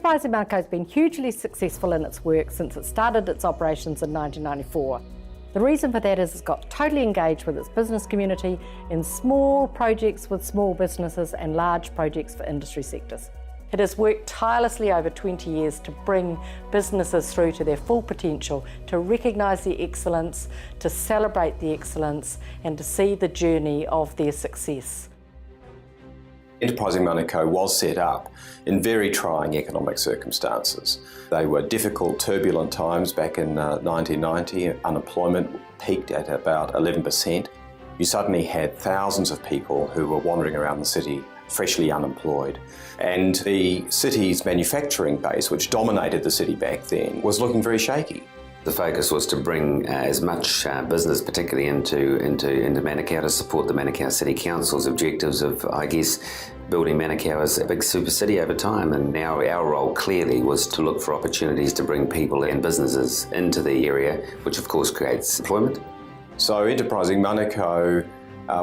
Enterprise EManukau has been hugely successful in its work since it started its operations in 1994. The reason for that is it's got totally engaged with its business community in small projects with small businesses and large projects for industry sectors. It has worked tirelessly over 20 years to bring businesses through to their full potential, to recognise the excellence, to celebrate the excellence and to see the journey of their success. Enterprise EManukau was set up in very trying economic circumstances. They were difficult, turbulent times back in 1990. Unemployment peaked at about 11%. You suddenly had thousands of people who were wandering around the city freshly unemployed. And the city's manufacturing base, which dominated the city back then, was looking very shaky. The focus was to bring as much business, particularly into Manukau, to support the Manukau City Council's objectives of, I guess, building Manukau as a big super city over time. And now our role clearly was to look for opportunities to bring people and businesses into the area, which of course creates employment. So Enterprise EManukau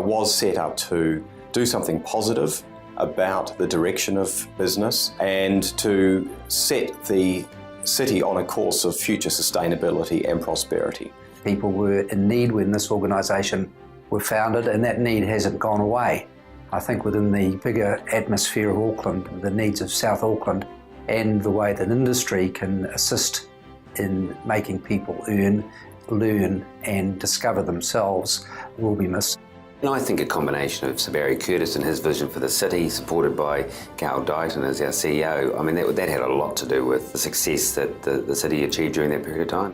was set up to do something positive about the direction of business and to set the city on a course of future sustainability and prosperity. People were in need when this organisation were founded, and that need hasn't gone away. I think within the bigger atmosphere of Auckland, the needs of South Auckland and the way that industry can assist in making people earn, learn and discover themselves will be missed. And I think a combination of Sir Barry Curtis and his vision for the city, supported by Carl Dighton as our CEO, I mean, that had a lot to do with the success that the city achieved during that period of time.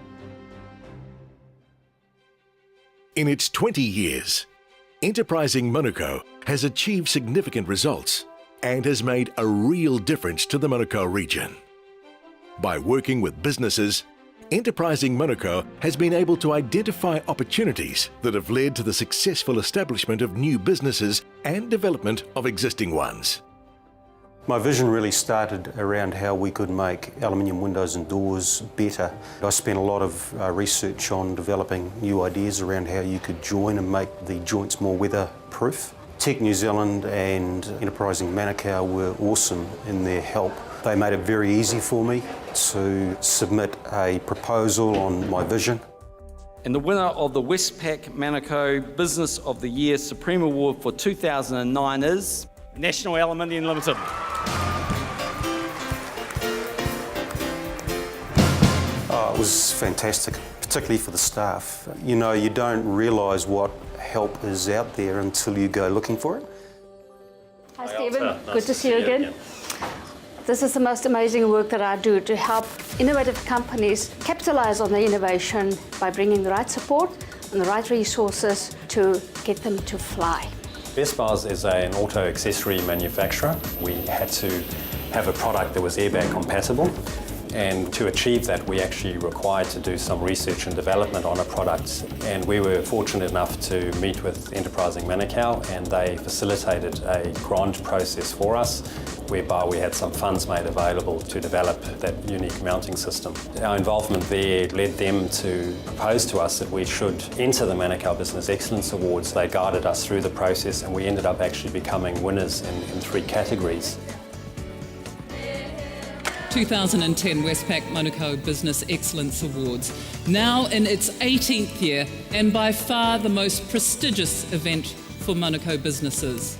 In its 20 years, Enterprise EManukau has achieved significant results and has made a real difference to the Manukau region. By working with businesses, Enterprise EManukau has been able to identify opportunities that have led to the successful establishment of new businesses and development of existing ones. My vision really started around how we could make aluminium windows and doors better. I spent a lot of research on developing new ideas around how you could join and make the joints more weatherproof. Tech New Zealand and Enterprise EManukau were awesome in their help. They made it very easy for me to submit a proposal on my vision. And the winner of the Westpac Manukau Business of the Year Supreme Award for 2009 is National Aluminium Limited. It was fantastic, particularly for the staff. You know, you don't realise what help is out there until you go looking for it. Hi Stephen, good to see you again. This is the most amazing work that I do to help innovative companies capitalise on their innovation by bringing the right support and the right resources to get them to fly. Best Bars is an auto accessory manufacturer. We had to have a product that was airbag compatible, and to achieve that we actually required to do some research and development on a product, and we were fortunate enough to meet with Enterprise EManukau, and they facilitated a grant process for us whereby we had some funds made available to develop that unique mounting system. Our involvement there led them to propose to us that we should enter the Manukau Business Excellence Awards. They guided us through the process and we ended up actually becoming winners in 3 categories. 2010 Westpac Manukau Business Excellence Awards, now in its 18th year and by far the most prestigious event for Manukau businesses.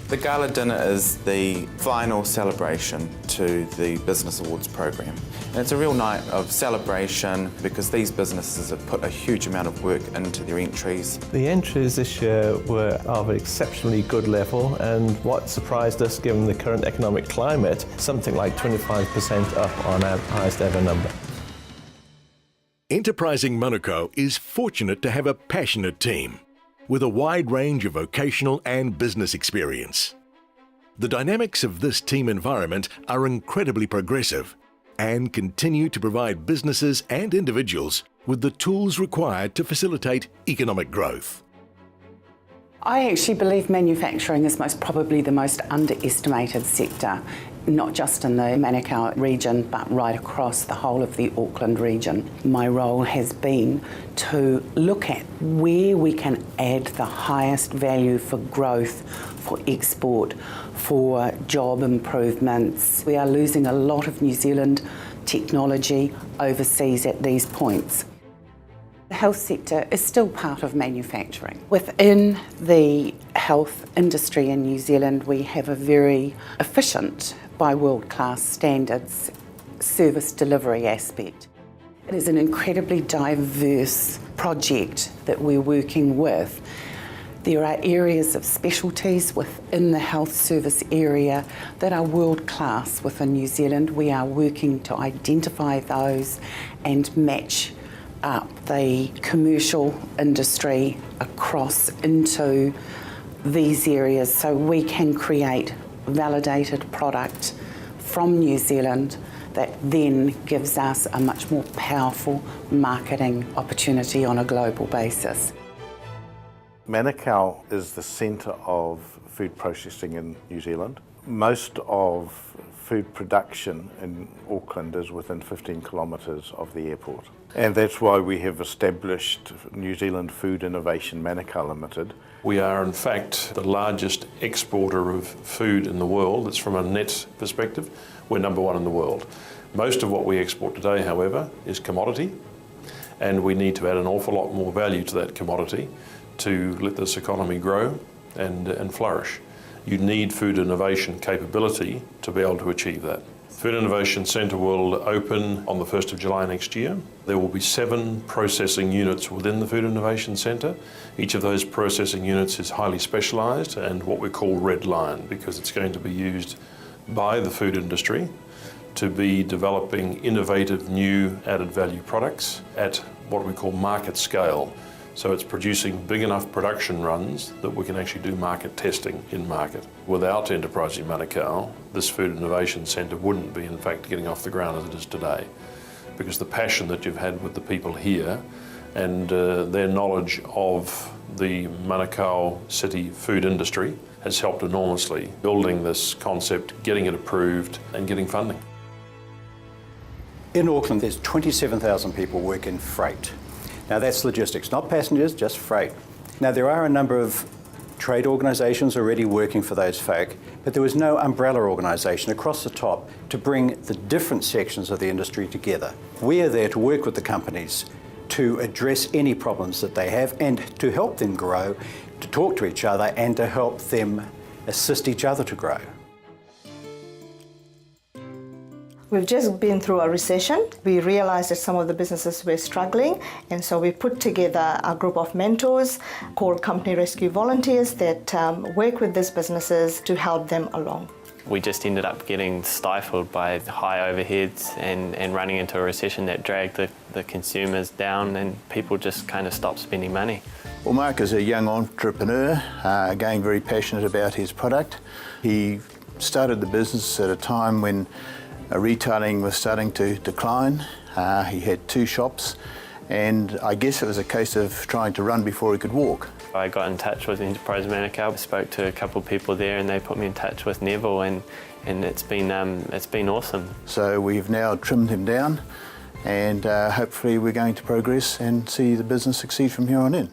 The gala dinner is the final celebration to the Business Awards program. And it's a real night of celebration because these businesses have put a huge amount of work into their entries. The entries this year were of an exceptionally good level, and what surprised us given the current economic climate, something like 25% up on our highest ever number. Enterprise EManukau is fortunate to have a passionate team with a wide range of vocational and business experience. The dynamics of this team environment are incredibly progressive and continue to provide businesses and individuals with the tools required to facilitate economic growth. I actually believe manufacturing is most probably the most underestimated sector not just in the Manukau region, but right across the whole of the Auckland region. My role has been to look at where we can add the highest value for growth, for export, for job improvements. We are losing a lot of New Zealand technology overseas at these points. The health sector is still part of manufacturing. Within the health industry in New Zealand, we have a very efficient, by world-class standards, service delivery aspect. It is an incredibly diverse project that we're working with. There are areas of specialties within the health service area that are world-class within New Zealand. We are working to identify those and match up the commercial industry across into these areas so we can create validated product from New Zealand that then gives us a much more powerful marketing opportunity on a global basis. Manukau is the centre of food processing in New Zealand. Most of food production in Auckland is within 15 kilometres of the airport. And that's why we have established New Zealand Food Innovation Manukau Limited. We are in fact the largest exporter of food in the world. It's from a net perspective, we're number one in the world. Most of what we export today, however, is commodity, and we need to add an awful lot more value to that commodity to let this economy grow and flourish. You need food innovation capability to be able to achieve that. Food Innovation Centre will open on the 1st of July next year. There will be 7 processing units within the Food Innovation Centre. Each of those processing units is highly specialised and what we call red line, because it's going to be used by the food industry to be developing innovative new added value products at what we call market scale. So it's producing big enough production runs that we can actually do market testing in market. Without Enterprising Manukau, this Food Innovation Centre wouldn't be in fact getting off the ground as it is today, because the passion that you've had with the people here and their knowledge of the Manukau city food industry has helped enormously building this concept, getting it approved and getting funding. In Auckland, there's 27,000 people work in freight. Now that's logistics, not passengers, just freight. Now there are a number of trade organisations already working for those folk, but there was no umbrella organisation across the top to bring the different sections of the industry together. We are there to work with the companies to address any problems that they have and to help them grow, to talk to each other and to help them assist each other to grow. We've just been through a recession. We realized that some of the businesses were struggling, and so we put together a group of mentors called Company Rescue Volunteers that work with these businesses to help them along. We just ended up getting stifled by high overheads and running into a recession that dragged the consumers down, and people just kind of stopped spending money. Well, Mark is a young entrepreneur, again very passionate about his product. He started the business at a time when retailing was starting to decline. He had 2 shops, and I guess it was a case of trying to run before he could walk. I got in touch with Enterprise Manukau, spoke to a couple of people there, and they put me in touch with Neville, and it's been awesome. So we've now trimmed him down, and hopefully we're going to progress and see the business succeed from here on in.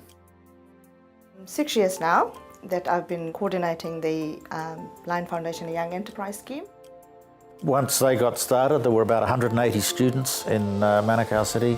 6 years now that I've been coordinating the Lion Foundation Young Enterprise Scheme. Once they got started, there were about 180 students in Manukau City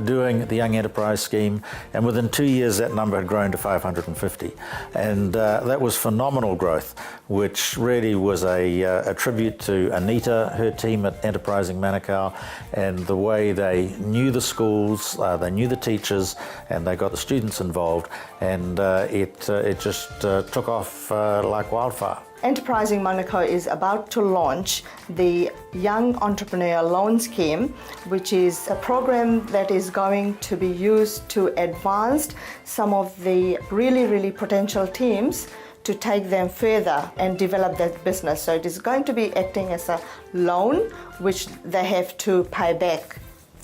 doing the Young Enterprise Scheme, and within 2 years that number had grown to 550. And that was phenomenal growth, which really was a tribute to Anita, her team at Enterprising Manukau, and the way they knew the schools, they knew the teachers, and they got the students involved, and it just took off like wildfire. Enterprising Manukau is about to launch the Young Entrepreneur Loan Scheme, which is a program that is going to be used to advance some of the really potential teams to take them further and develop their business. So it is going to be acting as a loan, which they have to pay back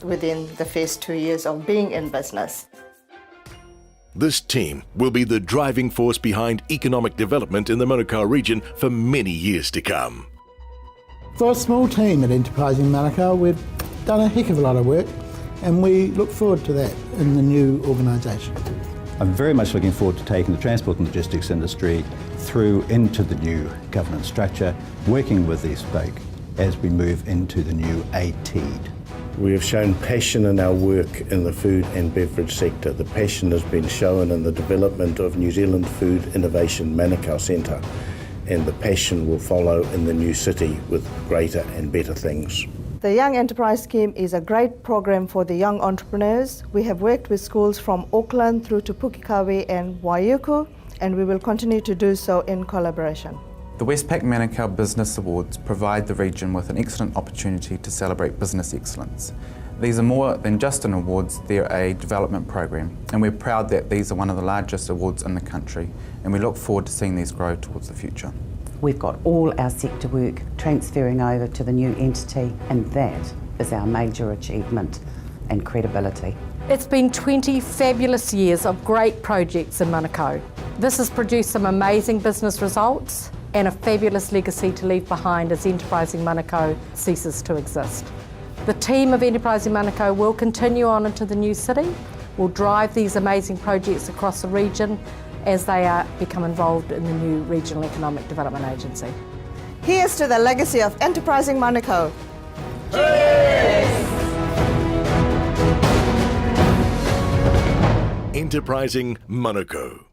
within the first 2 years of being in business. This team will be the driving force behind economic development in the Manukau region for many years to come. For a small team at Enterprising Manukau, we've done a heck of a lot of work, and we look forward to that in the new organisation. I'm very much looking forward to taking the transport and logistics industry through into the new governance structure, working with these folk as we move into the new ATEED. We have shown passion in our work in the food and beverage sector. The passion has been shown in the development of New Zealand Food Innovation Manukau Centre, and the passion will follow in the new city with greater and better things. The Young Enterprise Scheme is a great program for the young entrepreneurs. We have worked with schools from Auckland through to Pukekohe and Waiuku, and we will continue to do so in collaboration. The Westpac Manukau Business Awards provide the region with an excellent opportunity to celebrate business excellence. These are more than just an awards, they're a development program, and we're proud that these are one of the largest awards in the country, and we look forward to seeing these grow towards the future. We've got all our sector work transferring over to the new entity, and that is our major achievement and credibility. It's been 20 fabulous years of great projects in Manukau. This has produced some amazing business results and a fabulous legacy to leave behind as Enterprising Manukau ceases to exist. The team of Enterprising Manukau will continue on into the new city, will drive these amazing projects across the region as they become involved in the new Regional Economic Development Agency. Here's to the legacy of Enterprising Manukau. Enterprising Manukau.